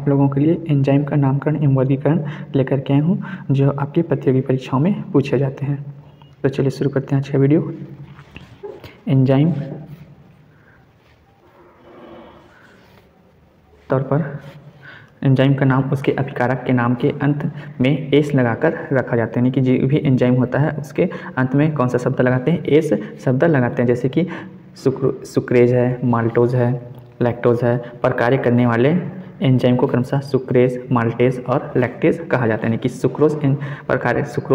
आप लोगों के लिए एंजाइम का नामकरण एवं वर्गीकरण लेकर के आया हूँ, जो आपकी प्रतियोगी परीक्षाओं में पूछे जाते हैं। तो चलिए शुरू करते हैं आज का वीडियो। एंजाइम तौर पर एंजाइम का नाम उसके अभिकारक के नाम के अंत में एस लगाकर रखा जाता है, यानी कि जो भी एंजाइम होता है उसके अंत में कौन सा शब्द लगाते हैं? एस शब्द लगाते हैं। जैसे कि सुक्रेज है, माल्टोज है, लैक्टोज है, पर कार्य करने वाले एंजाइम को क्रमशः सुक्रेज, माल्टेज और लैक्टेज कहा जाता है। यानी कि सुक्रोज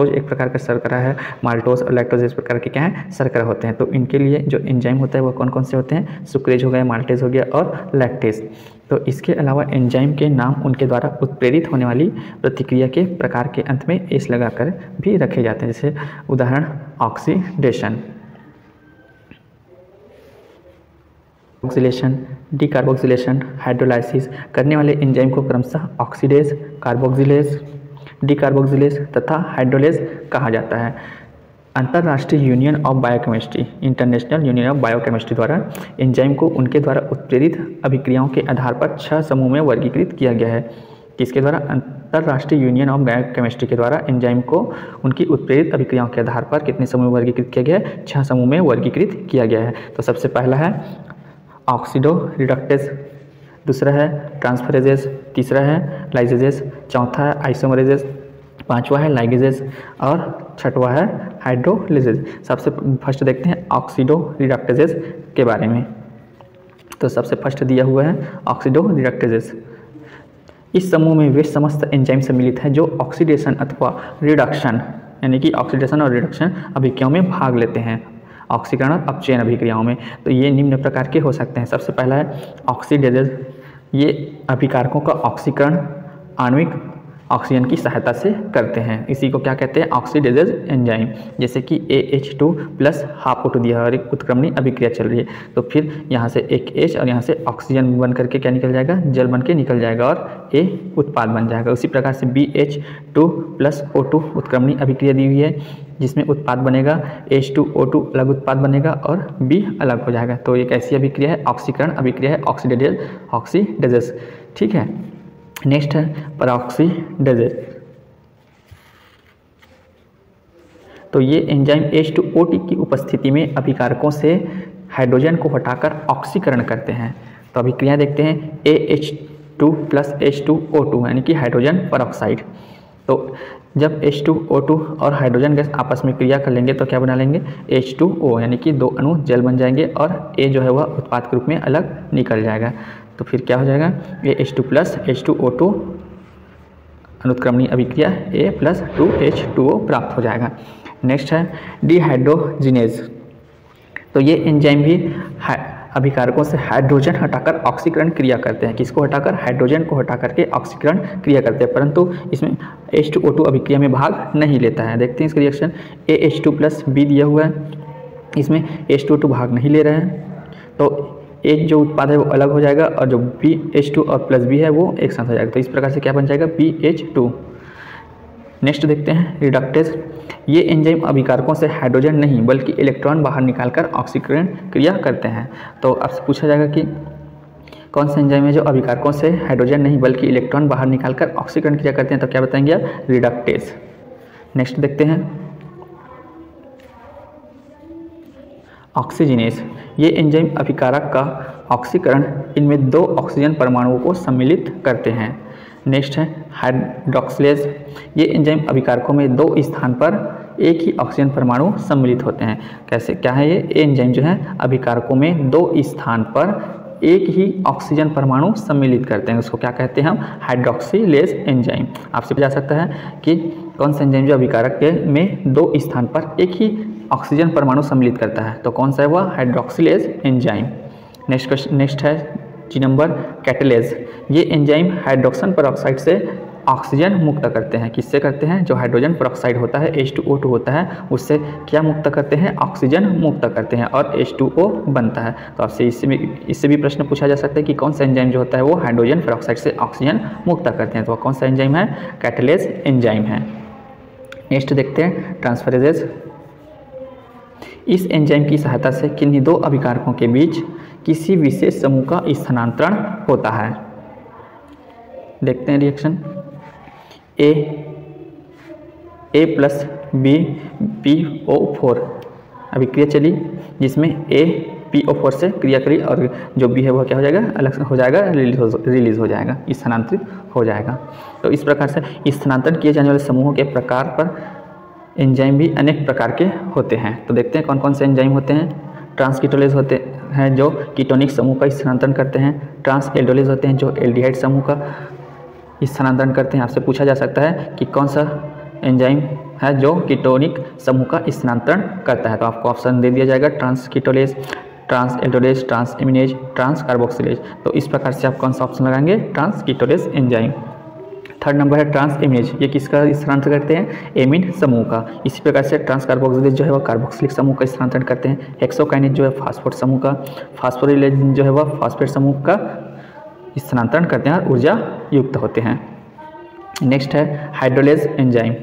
एक प्रकार का शर्करा है, माल्टोज और लैक्टोज इस प्रकार के क्या है? शर्करा होते हैं। तो इनके लिए जो एंजाइम होता है वो कौन कौन से होते हैं? सुक्रेज हो गया, माल्टेज हो गया और लैक्टेज। तो इसके अलावा एंजाइम के नाम उनके द्वारा उत्प्रेरित होने वाली प्रतिक्रिया के प्रकार के अंत में एस लगाकर भी रखे जाते हैं। जैसे उदाहरण ऑक्सीडेशन, ऑक्सीलेशन, डीकार्बोक्सिलेशन, हाइड्रोलाइसिस करने वाले एंजाइम को क्रमशः ऑक्सीडेज, कार्बोक्सिलेज, डीकार्बोक्सिलेज तथा हाइड्रोलेज कहा जाता है। अंतर्राष्ट्रीय union of biochemistry, international union of biochemistry द्वारा एंजाइम को उनके द्वारा उत्प्रेरित अभिक्रियाओं के आधार पर 6 समूह में वर्गीकृत किया गया है। किसके द्वारा? अंतर्राष्ट्रीय यूनियन ऑफ बायोकेमिस्ट्री के द्वारा एंजाइम को उनकी उत्प्रेरित अभिक्रियाओं के आधार पर कितने समूह में वर्गीकृत किया गया है? 6 समूह में वर्गीकृत किया गया है। तो सबसे पहला है ऑक्सीडो रिडक्टेज, दूसरा है ट्रांसफरेजेस, तीसरा है लाइजेजेस, चौथा है आइसोमरेजेस, पांचवा है लाइगेजेस और छठवा है हाइड्रोलिजेज। सबसे फर्स्ट देखते हैं ऑक्सीडो रिडक्टेजेस के बारे में। तो सबसे फर्स्ट दिया हुआ है ऑक्सीडो रिडक्टेजेस। इस समूह में वे समस्त एंजाइम सम्मिलित हैं जो ऑक्सीडेशन अथवा रिडक्शन, यानी कि ऑक्सीडेशन और रिडक्शन अभिक्रियाओं में भाग लेते हैं, ऑक्सीकरण और अपचयन अभिक्रियाओं में। तो ये निम्न प्रकार के हो सकते हैं। सबसे पहला है ऑक्सीडेजेज। ये अभिकारकों का ऑक्सीकरण आणविक ऑक्सीजन की सहायता से करते हैं। इसी को क्या कहते हैं? ऑक्सीडेजेज एंजाइम। जैसे कि AH2 प्लस हाफ O2 दिया है और एक उत्क्रमणीय अभिक्रिया चल रही है, तो फिर यहाँ से एक H और यहाँ से ऑक्सीजन बन करके क्या निकल जाएगा? जल बन के निकल जाएगा और A उत्पाद बन जाएगा। उसी प्रकार से BH2 प्लस O2 उत्क्रमणीय अभिक्रिया दी हुई है, जिसमें उत्पाद बनेगा H2O2 अलग उत्पाद बनेगा और B अलग हो जाएगा। तो एक ऐसी अभिक्रिया है, ऑक्सीकरण अभिक्रिया है, ऑक्सीडेजेस। ठीक है। नेक्स्ट है परऑक्सीडेजेस। तो ये एंजाइम H2O2 की उपस्थिति में अभिकारकों से हाइड्रोजन को हटाकर ऑक्सीकरण करते हैं। तो अभिक्रिया देखते हैं AH2 प्लस H2O2 यानी कि हाइड्रोजन परऑक्साइड। तो जब H2O2 और हाइड्रोजन गैस आपस में क्रिया कर लेंगे तो क्या बना लेंगे? H2O, यानी कि 2 अणु जल बन जाएंगे और A जो है वह उत्पाद के रूप में अलग निकल जाएगा। तो फिर क्या हो जाएगा? AH2 प्लस H2O2 अनुत्क्रमणीय अभिक्रिया A प्लस 2H2O प्राप्त हो जाएगा। नेक्स्ट है डिहाइड्रोजिनेज। तो ये एंजाइम भी अभिकारकों से हाइड्रोजन हटाकर ऑक्सीकरण क्रिया करते हैं। किसको हटाकर? हाइड्रोजन को हटा करके ऑक्सीकरण क्रिया करते हैं, परंतु इसमें H2O2 अभिक्रिया में भाग नहीं लेता है। देखते हैं इसका रिएक्शन। AH2 प्लस B दिया हुआ है, इसमें H2O2 भाग नहीं ले रहे हैं, तो एक जो उत्पाद है वो अलग हो जाएगा और जो BH2 और प्लस B है वो एक साथ हो जाएगा। तो इस प्रकार से क्या बन जाएगा? BH2। नेक्स्ट देखते हैं रिडक्टेज। ये एंजाइम अभिकारकों से हाइड्रोजन नहीं बल्कि इलेक्ट्रॉन बाहर निकालकर ऑक्सीकरण क्रिया करते हैं। तो आपसे पूछा जाएगा कि कौन सा एंजाइम है जो अभिकारकों से हाइड्रोजन नहीं बल्कि इलेक्ट्रॉन बाहर निकालकर ऑक्सीकरण क्रिया करते हैं? तो क्या बताएंगे आप? रिडक्टेज। नेक्स्ट देखते हैं ऑक्सीजिनेज। ये एंजाइम अभिकारक का ऑक्सीकरण इनमें 2 ऑक्सीजन परमाणुओं को सम्मिलित करते हैं। नेक्स्ट है हाइड्रोक्सिलेज। ये एंजाइम अभिकारकों में 2 स्थान पर एक ही ऑक्सीजन परमाणु सम्मिलित होते हैं। कैसे क्या है ये? एंजाइम जो है अभिकारकों में 2 स्थान पर एक ही ऑक्सीजन परमाणु सम्मिलित करते हैं। उसको क्या कहते हैं हम? Hydroxylase enzyme. आपसे पूछा जा सकता है कि कौन सा एंजाइम जो अभिकारक के में 2 स्थान पर एक ही ऑक्सीजन परमाणु सम्मिलित करता है? तो कौन सा है वह? Hydroxylase enzyme. नेक्स्ट है जी नंबर कैटलेज। ये एंजाइम हाइड्रोक्सन परऑक्साइड से ऑक्सीजन मुक्त करते हैं। किससे करते हैं? जो हाइड्रोजन परऑक्साइड होता है H2O2 होता है, उससे क्या मुक्त करते हैं? ऑक्सीजन मुक्त करते हैं और H2O बनता है। तो आपसे इससे भी प्रश्न पूछा जा सकता है कि कौन सा एंजाइम जो होता है वो हाइड्रोजन परऑक्साइड से ऑक्सीजन मुक्त करते हैं? तो कौन सा एंजाइम है? कैटलेज एंजाइम है। नेक्स्ट देखते हैं ट्रांसफरेजेस। इस एंजाइम की सहायता से किन्हीं 2 अभिकारकों के बीच किसी विशेष समूह का स्थानांतरण होता है। देखते हैं रिएक्शन। ए प्लस बी PO4 अभिक्रिया चली, जिसमें A PO4 से क्रिया करी और जो B है वह क्या हो जाएगा, अलग हो जाएगा, रिलीज हो जाएगा, स्थानांतरित हो जाएगा। तो इस प्रकार से स्थानांतरण किए जाने वाले समूहों के प्रकार पर एंजाइम भी अनेक प्रकार के होते हैं। तो देखते हैं कौन कौन से एंजाइम होते हैं। ट्रांसकीटोलेज होते हैं जो कीटोनिक समूह का स्थानांतरण करते हैं। ट्रांस एल्डोलेज होते हैं जो एल्डिहाइड समूह का स्थानांतरण करते हैं। आपसे पूछा जा सकता है कि कौन सा एंजाइम है जो कीटोनिक समूह का स्थानांतरण करता है, तो आपको ऑप्शन दे दिया जाएगा transketolase, trans aldolase, trans aminase, trans carboxylase. तो इस प्रकार से आप कौन सा ऑप्शन लगाएंगे, ट्रांसकीटोलेज एंजाइम। थर्ड नंबर है ट्रांस एमिनेज, ये किसका स्थानांतरण करते हैं, एमिन समूह का। इसी प्रकार से ट्रांस कार्बोक्सिलेज जो है वह कार्बोक्सिलिक समूह का स्थानांतरण करते हैं। हेक्सोकाइनेज जो है फास्फोरेट समूह का, फास्फोरिलेज जो है वह फास्फेट समूह का स्थानांतरण करते हैं और ऊर्जा युक्त होते हैं। नेक्स्ट है हाइड्रोलेज एंजाइम।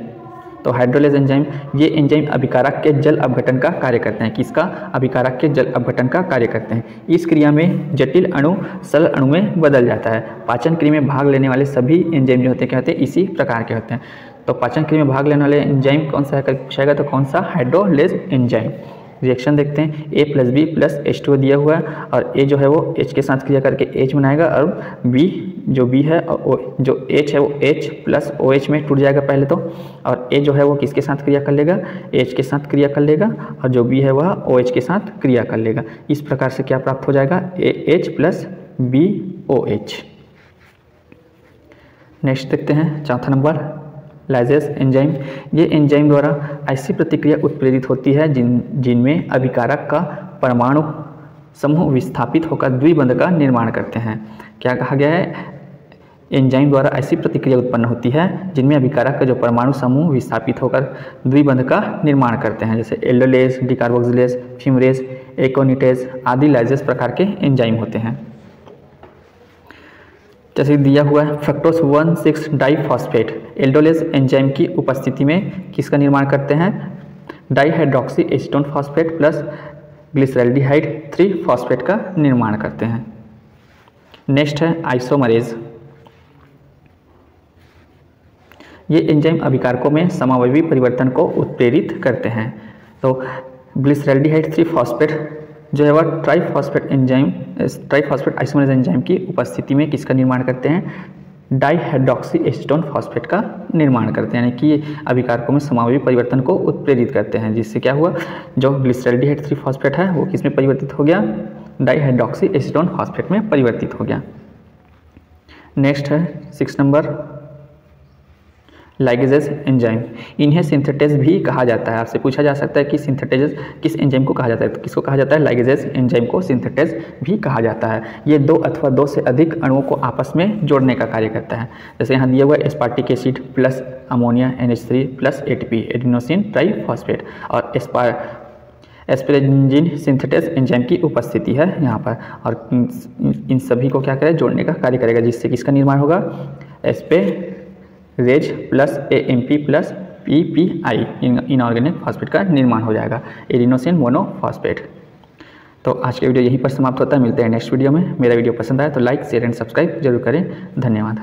तो हाइड्रोलेज एंजाइम, ये एंजाइम अभिकारक के जल अपघटन का कार्य करते हैं। किसका, अभिकारक के जल अपघटन का कार्य करते हैं। इस क्रिया में जटिल अणु सरल अणु में बदल जाता है। पाचन क्रिया में भाग लेने वाले सभी एंजाइम जो होते हैं क्या होते हैं, इसी प्रकार के होते हैं। तो पाचन क्रिया में भाग लेने वाले एंजाइम कौन सा है पूछाएगा, तो कौन सा, हाइड्रोलेज एंजाइम। रिएक्शन देखते हैं। A + B + H2 दिया हुआ है और A जो है वो H के साथ क्रिया करके H बनाएगा और B जो B है और जो H है वो H + OH में टूट जाएगा पहले तो, और A जो है वो किसके साथ क्रिया कर लेगा, H के साथ क्रिया कर लेगा, और जो B है वह OH के साथ क्रिया कर लेगा। इस प्रकार से क्या प्राप्त हो जाएगा, AH + BOH। नेक्स्ट देखते हैं चौथा नंबर, लाइजेस एंजाइम। ये एंजाइम द्वारा ऐसी प्रतिक्रिया उत्प्रेरित होती है जिनमें अभिकारक का परमाणु समूह विस्थापित होकर द्विबंध का निर्माण करते हैं। क्या कहा गया है, एंजाइम द्वारा ऐसी प्रतिक्रिया उत्पन्न होती है जिनमें अभिकारक का जो परमाणु समूह विस्थापित होकर द्विबंध का निर्माण करते हैं, जैसे एल्डोलेज, डिकार्बोक्सिलेज, फ्यूमरेज, एकोनिटेज आदि लाइजेस प्रकार के एंजाइम होते हैं। जैसे दिया हुआ है फ्रक्टोज 1,6 डाइफॉस्फेट एल्डोलेज एंजाइम की उपस्थिति में किसका निर्माण करते हैं, dihydroxy acetone phosphate plus glyceraldehyde 3 phosphate का निर्माण करते हैं। नेक्स्ट है आइसोमरेज। ये एंजाइम अभिकारकों में समावयवी परिवर्तन को उत्प्रेरित करते हैं। तो ग्लिसरैल्डिहाइड 3 फॉस्फेट जो है वह ट्राइफॉस्फेट आइसोमरेज एंजाइम की उपस्थिति में किसका निर्माण करते हैं, डाइहाइड्रोक्सी एसीटोन फॉस्फेट का निर्माण करते हैं, यानी कि अभिकारकों में समावयवी परिवर्तन को उत्प्रेरित करते हैं, जिससे क्या हुआ, जो ग्लिसरैल्डिहाइड 3 फॉस्फेट है वो किस में परिवर्तित हो गया, डाइहाइड्रोक्सी एसीटोन फॉस्फेट में परिवर्तित हो गया। नेक्स्ट है 6 नंबर, लाइगेजेस एंजाइम। इन्हें सिंथेटेज भी कहा जाता है। आपसे पूछा जा सकता है कि सिंथेटेज किस एंजाइम को कहा जाता है, तो किसको कहा जाता है, लाइगेजेस एंजाइम को सिंथेटेज भी कहा जाता है। ये 2 अथवा 2 से अधिक अणुओं को आपस में जोड़ने का कार्य करता है। जैसे यहाँ दिया हुआ aspartic acid plus ammonia NH3 plus ATP adenosine triphosphate, और एस्पेरेजिन सिंथेटेज एंजाइम की उपस्थिति है यहाँ पर, और इन सभी को क्या करे, जोड़ने का कार्य करेगा, जिससे किसका निर्माण होगा, एस्पेरेज plus AMP plus PPI inorganic phosphate का निर्माण हो जाएगा, एडिनोसिन मोनोफॉस्फेट। तो आज के वीडियो यहीं पर समाप्त होता है। मिलते हैं नेक्स्ट वीडियो में। मेरा वीडियो पसंद आया तो लाइक, शेयर एंड सब्सक्राइब जरूर करें। धन्यवाद।